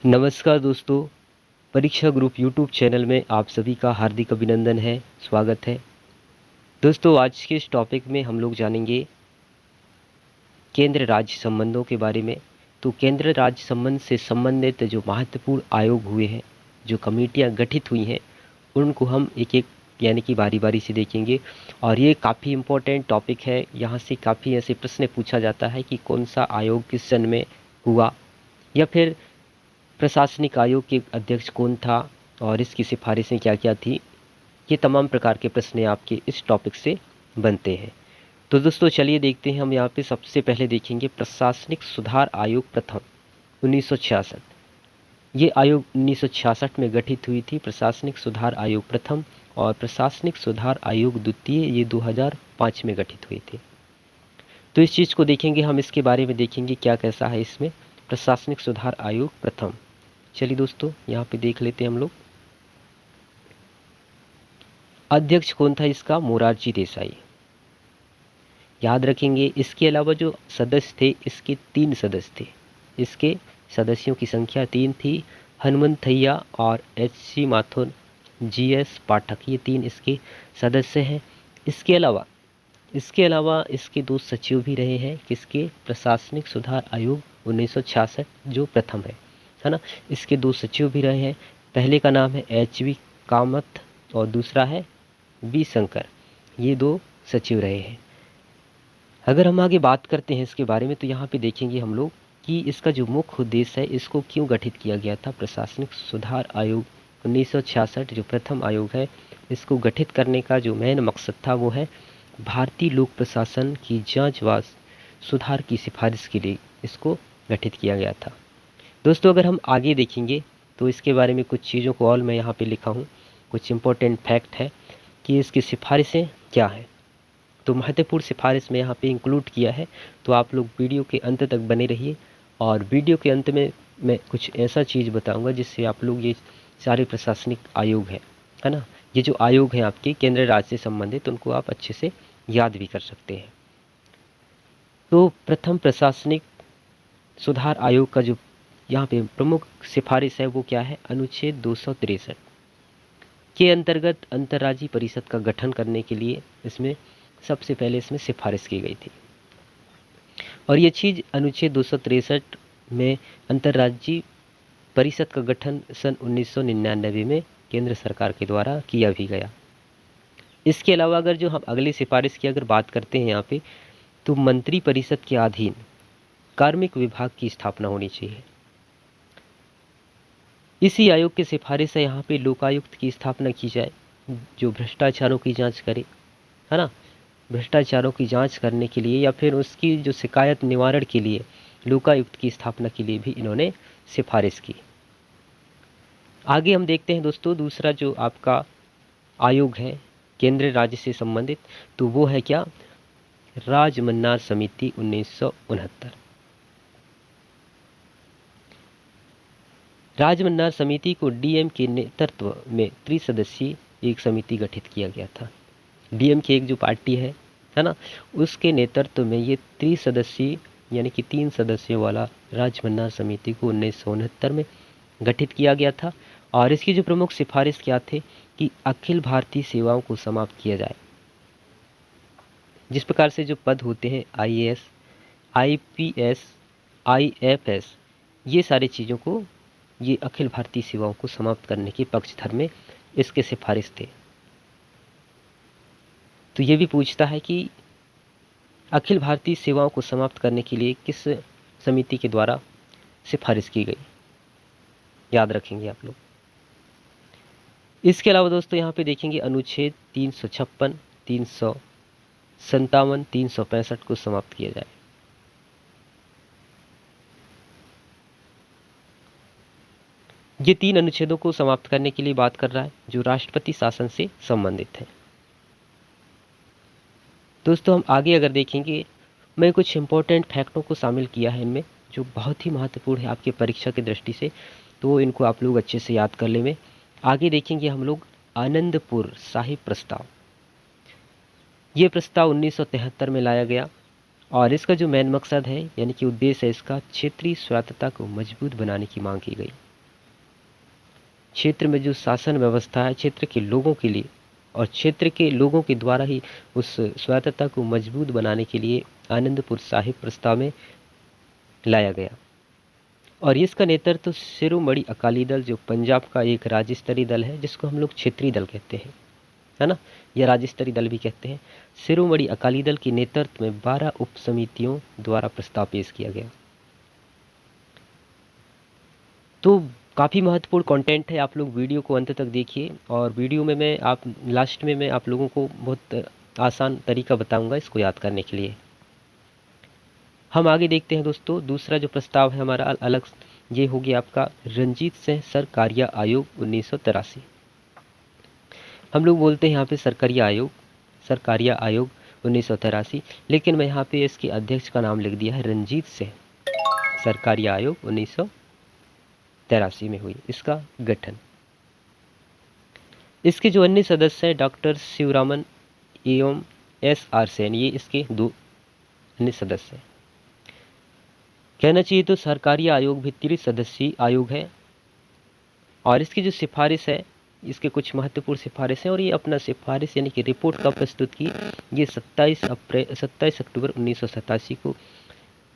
नमस्कार दोस्तों, परीक्षा ग्रुप यूट्यूब चैनल में आप सभी का हार्दिक अभिनंदन है, स्वागत है। दोस्तों, आज के इस टॉपिक में हम लोग जानेंगे केंद्र राज्य संबंधों के बारे में। तो केंद्र राज्य संबंध से संबंधित जो महत्वपूर्ण आयोग हुए हैं, जो कमेटियां गठित हुई हैं, उनको हम एक एक यानी कि बारी बारी से देखेंगे। और ये काफ़ी इम्पोर्टेंट टॉपिक है। यहाँ से काफ़ी ऐसे प्रश्न पूछा जाता है कि कौन सा आयोग किस सन में हुआ, या फिर प्रशासनिक आयोग के अध्यक्ष कौन था और इसकी सिफारिशें क्या क्या थी। ये तमाम प्रकार के प्रश्न आपके इस टॉपिक से बनते हैं। तो दोस्तों, चलिए देखते हैं। हम यहाँ पे सबसे पहले देखेंगे प्रशासनिक सुधार आयोग प्रथम 1966। ये आयोग 1966 में गठित हुई थी, प्रशासनिक सुधार आयोग प्रथम। और प्रशासनिक सुधार आयोग द्वितीय ये 2005 में गठित हुए थे। तो इस चीज़ को देखेंगे हम, इसके बारे में देखेंगे क्या कैसा है इसमें। प्रशासनिक सुधार आयोग प्रथम, चलिए दोस्तों यहाँ पे देख लेते हैं हम लोग। अध्यक्ष कौन था इसका? मोरारजी देसाई। याद रखेंगे। इसके अलावा जो सदस्य थे, इसके 3 सदस्य थे। इसके सदस्यों की संख्या 3 थी। हनुमंथैया और H.C. माथुर, G.S. पाठक, ये 3 इसके सदस्य हैं। इसके अलावा इसके 2 सचिव भी रहे हैं। किसके? प्रशासनिक सुधार आयोग 1966 जो प्रथम है ना। इसके 2 सचिव भी रहे हैं। पहले का नाम है H.V. कामत और दूसरा है B. शंकर। ये 2 सचिव रहे हैं। अगर हम आगे बात करते हैं इसके बारे में, तो यहाँ पे देखेंगे हम लोग कि इसका जो मुख्य उद्देश्य है, इसको क्यों गठित किया गया था। प्रशासनिक सुधार आयोग 1966 जो प्रथम आयोग है, इसको गठित करने का जो मेन मकसद था वो है भारतीय लोक प्रशासन की जांच व सुधार की सिफारिश के लिए इसको गठित किया गया था। दोस्तों, अगर हम आगे देखेंगे तो इसके बारे में कुछ चीज़ों को और मैं यहाँ पे लिखा हूँ, कुछ इम्पोर्टेंट फैक्ट है कि इसकी सिफारिशें क्या हैं। तो महत्वपूर्ण सिफारिश में यहाँ पे इंक्लूड किया है। तो आप लोग वीडियो के अंत तक बने रहिए, और वीडियो के अंत में मैं कुछ ऐसा चीज़ बताऊँगा जिससे आप लोग ये सारे प्रशासनिक आयोग है ना, ये जो आयोग हैं आपके केंद्र राज्य से संबंधित, उनको आप अच्छे से याद भी कर सकते हैं। तो प्रथम प्रशासनिक सुधार आयोग का जो यहाँ पे प्रमुख सिफारिश है वो क्या है? अनुच्छेद 263 के अंतर्गत अंतर्राज्यीय परिषद का गठन करने के लिए इसमें सबसे पहले इसमें सिफारिश की गई थी। और ये चीज़ अनुच्छेद 263 में अंतर्राज्यीय परिषद का गठन सन 1999 में केंद्र सरकार के द्वारा किया भी गया। इसके अलावा अगर जो हम अगली सिफारिश की अगर बात करते हैं यहाँ पे, तो मंत्री परिषद के अधीन कार्मिक विभाग की स्थापना होनी चाहिए। इसी आयोग की सिफारिश है यहाँ पे लोकायुक्त की स्थापना की जाए, जो भ्रष्टाचारों की जांच करे, है ना। भ्रष्टाचारों की जांच करने के लिए या फिर उसकी जो शिकायत निवारण के लिए लोकायुक्त की स्थापना के लिए भी इन्होंने सिफारिश की। आगे हम देखते हैं दोस्तों, दूसरा जो आपका आयोग है केंद्र राज्य से संबंधित, तो वो है क्या? राजमन्नार समिति 1969। राजमन्नार समिति को डीएम के नेतृत्व में त्रिसदस्यीय एक समिति गठित किया गया था। डीएम की एक जो पार्टी है ना, उसके नेतृत्व में ये त्रिसदस्यीय यानी कि 3 सदस्यों वाला राजमन्नार समिति को 1969 में गठित किया गया था। और इसकी जो प्रमुख सिफारिश क्या थे कि अखिल भारतीय सेवाओं को समाप्त किया जाए। जिस प्रकार से जो पद होते हैं आईएएस, आईपीएस, आईएफएस, ये सारी चीज़ों को, ये अखिल भारतीय सेवाओं को समाप्त करने के पक्षधर में इसके सिफारिश थे। तो ये भी पूछता है कि अखिल भारतीय सेवाओं को समाप्त करने के लिए किस समिति के द्वारा सिफारिश की गई, याद रखेंगे आप लोग। इसके अलावा दोस्तों यहाँ पे देखेंगे अनुच्छेद 356, 357, 365 को समाप्त किया जाए। ये 3 अनुच्छेदों को समाप्त करने के लिए बात कर रहा है, जो राष्ट्रपति शासन से संबंधित है। दोस्तों, हम आगे अगर देखेंगे, मैं कुछ इंपॉर्टेंट फैक्टों को शामिल किया है इनमें, जो बहुत ही महत्वपूर्ण है आपके परीक्षा की दृष्टि से, तो इनको आप लोग अच्छे से याद कर लें। आगे देखेंगे हम लोग आनंदपुर साहिब प्रस्ताव। ये प्रस्ताव 1973 में लाया गया, और इसका जो मेन मकसद है यानी कि उद्देश्य है इसका, क्षेत्रीय स्वायत्तता को मजबूत बनाने की मांग की गई। क्षेत्र में जो शासन व्यवस्था है क्षेत्र के लोगों के लिए और क्षेत्र के लोगों के द्वारा ही उस स्वायत्तता को मजबूत बनाने के लिए आनंदपुर साहिब प्रस्ताव में लाया गया। और इसका नेतृत्व शिरोमणि अकाली दल जो पंजाब का एक राज्य स्तरीय दल है, जिसको हम लोग क्षेत्रीय दल कहते हैं, है ना, या राज्य स्तरीय दल भी कहते हैं। शिरोमणि अकाली दल के नेतृत्व में 12 उप समितियों द्वारा प्रस्ताव पेश किया गया। तो काफ़ी महत्वपूर्ण कंटेंट है, आप लोग वीडियो को अंत तक देखिए। और वीडियो में लास्ट में मैं आप लोगों को बहुत आसान तरीका बताऊंगा इसको याद करने के लिए। हम आगे देखते हैं दोस्तों। दूसरा जो प्रस्ताव है हमारा अलग, ये हो गया आपका रंजीत सिंह सरकारिया आयोग 1983। हम लोग बोलते हैं यहाँ पे सरकारिया आयोग 1983, लेकिन मैं यहाँ पे इसके अध्यक्ष का नाम लिख दिया है रंजीत सिंह। सरकारिया आयोग 1983 में हुई इसका गठन। इसके जो अन्य सदस्य हैं डॉक्टर शिवरामन एवं SR सेन, ये इसके 2 अन्य सदस्य हैं। कहना चाहिए तो सरकारी आयोग भी 30 सदस्यीय आयोग है। और इसकी जो सिफारिश है, इसके कुछ महत्वपूर्ण सिफारिश हैं, और ये अपना सिफारिश यानी कि रिपोर्ट कब प्रस्तुत की, ये 27 अक्टूबर 1987 को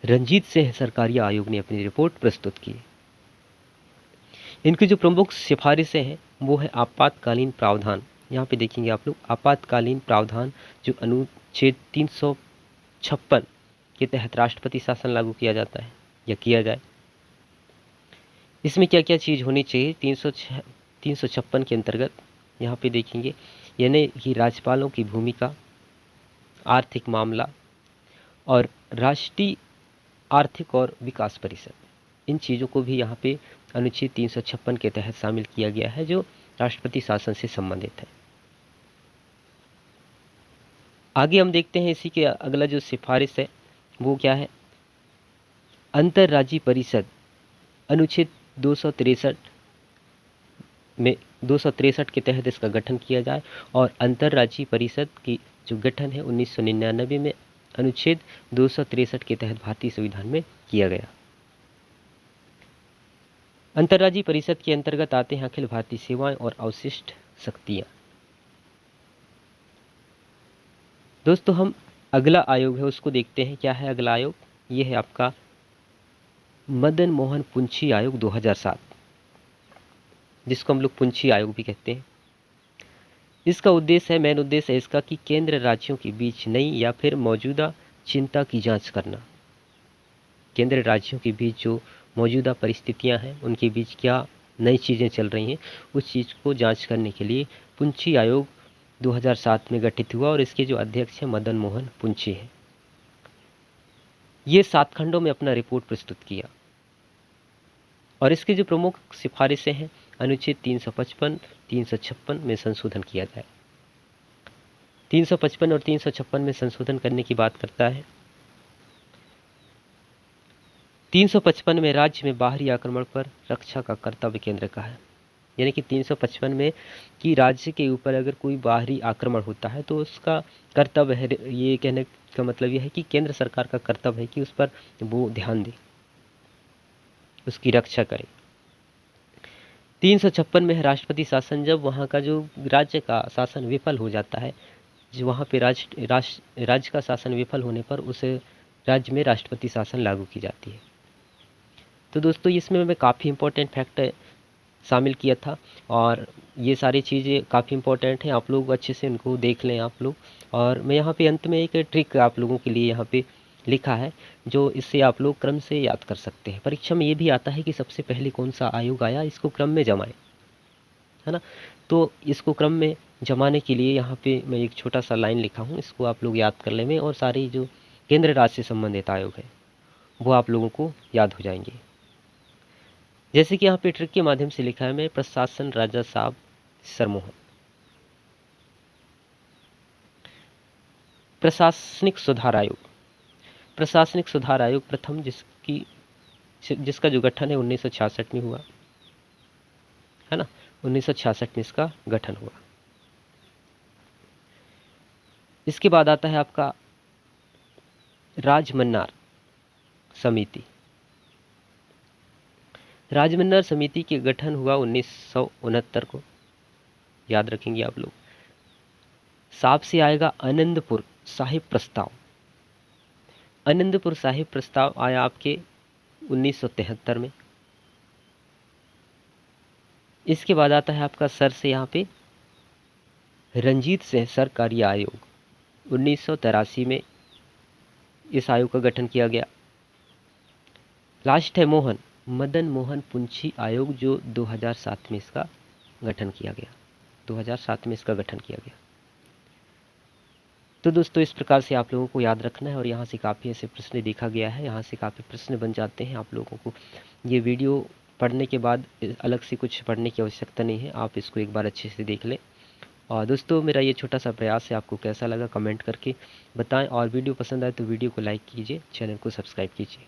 रंजीत सिंह सरकारी आयोग ने अपनी रिपोर्ट प्रस्तुत की। इनकी जो प्रमुख सिफारिशें हैं वो है आपातकालीन प्रावधान। यहाँ पे देखेंगे आप लोग आपातकालीन प्रावधान जो अनुच्छेद 356 के तहत राष्ट्रपति शासन लागू किया जाता है या किया जाए। इसमें क्या क्या चीज़ होनी चाहिए 356 के अंतर्गत, यहाँ पे देखेंगे, यानी कि राज्यपालों की भूमिका, आर्थिक मामला और राष्ट्रीय आर्थिक और विकास परिषद, इन चीज़ों को भी यहाँ पे अनुच्छेद 356 के तहत शामिल किया गया है जो राष्ट्रपति शासन से संबंधित है। आगे हम देखते हैं इसी के अगला जो सिफारिश है वो क्या है, अंतर्राज्यीय परिषद अनुच्छेद 263 के तहत इसका गठन किया जाए। और अंतर्राज्यीय परिषद की जो गठन है 1999 में अनुच्छेद 263 के तहत भारतीय संविधान में किया गया। अंतर्राज्यीय परिषद के अंतर्गत आते हैं अखिल भारतीय सेवाएं और अवशिष्ट शक्तियां। दोस्तों हम अगला आयोग है उसको देखते हैं। क्या है अगला आयोग, ये है आपका मदन मोहन पुंछी आयोग 2007, जिसको हम लोग पुंछी आयोग भी कहते हैं। इसका उद्देश्य है, मेन उद्देश्य है इसका कि केंद्र राज्यों के बीच नई या फिर मौजूदा चिंता की जांच करना। केंद्र राज्यों के बीच जो मौजूदा परिस्थितियां हैं उनके बीच क्या नई चीज़ें चल रही हैं, उस चीज़ को जांच करने के लिए पुंछी आयोग 2007 में गठित हुआ। और इसके जो अध्यक्ष हैं मदन मोहन पुंछी हैं। ये 7 खंडों में अपना रिपोर्ट प्रस्तुत किया। और इसकी जो प्रमुख सिफारिशें हैं, अनुच्छेद 355, 356 में संशोधन किया जाए। 355 और 356 में संशोधन करने की बात करता है। 355 में राज्य में बाहरी आक्रमण पर रक्षा का कर्तव्य केंद्र का है, यानी कि 355 में कि राज्य के ऊपर अगर कोई बाहरी आक्रमण होता है तो उसका कर्तव्य है, ये कहने का मतलब यह है कि केंद्र सरकार का कर्तव्य है कि उस पर वो ध्यान दे, उसकी रक्षा करे। 356 में है राष्ट्रपति शासन, जब वहाँ का जो राज्य का शासन विफल हो जाता है, जो वहाँ पे राज्य का शासन विफल होने पर उस राज्य में राष्ट्रपति शासन लागू की जाती है। तो दोस्तों इसमें मैं काफ़ी इंपॉर्टेंट फैक्ट शामिल किया था और ये सारी चीज़ें काफ़ी इंपॉर्टेंट हैं, आप लोग अच्छे से इनको देख लें आप लोग। और मैं यहाँ पे अंत में एक ट्रिक आप लोगों के लिए यहाँ पे लिखा है जो इससे आप लोग क्रम से याद कर सकते हैं। परीक्षा में ये भी आता है कि सबसे पहले कौन सा आयोग आया, इसको क्रम में जमाएं, है ना। तो इसको क्रम में जमाने के लिए यहाँ पे मैं एक छोटा सा लाइन लिखा हूँ, इसको आप लोग याद कर लें और सारे जो केंद्र राज्य से संबंधित आयोग है वो आप लोगों को याद हो जाएंगे। जैसे कि यहाँ पे ट्रिक के माध्यम से लिखा है, मैं प्रशासन राजा साहब सरमोहन। प्रशासनिक सुधार आयोग, प्रशासनिक सुधार आयोग प्रथम जिसका जो गठन है 1966 में हुआ, है ना, 1966 में इसका गठन हुआ। इसके बाद आता है आपका राजमन्नार समिति। राजमन्ना समिति के गठन हुआ 1969 को, याद रखेंगे आप लोग। साप से आएगा आनंदपुर साहिब प्रस्ताव। आनंदपुर साहिब प्रस्ताव आया आपके 1973 में। इसके बाद आता है आपका सर से यहाँ पे रंजीत सिंह सरकारी आयोग, 1983 में इस आयोग का गठन किया गया। लास्ट है मदन मोहन पुंछी आयोग, जो 2007 में इसका गठन किया गया। 2007 में इसका गठन किया गया। तो दोस्तों इस प्रकार से आप लोगों को याद रखना है, और यहाँ से काफ़ी ऐसे प्रश्न देखा गया है, यहाँ से काफ़ी प्रश्न बन जाते हैं आप लोगों को। ये वीडियो पढ़ने के बाद अलग से कुछ पढ़ने की आवश्यकता नहीं है, आप इसको एक बार अच्छे से देख लें। और दोस्तों मेरा ये छोटा सा प्रयास है, आपको कैसा लगा कमेंट करके बताएं, और वीडियो पसंद आए तो वीडियो को लाइक कीजिए, चैनल को सब्सक्राइब कीजिए।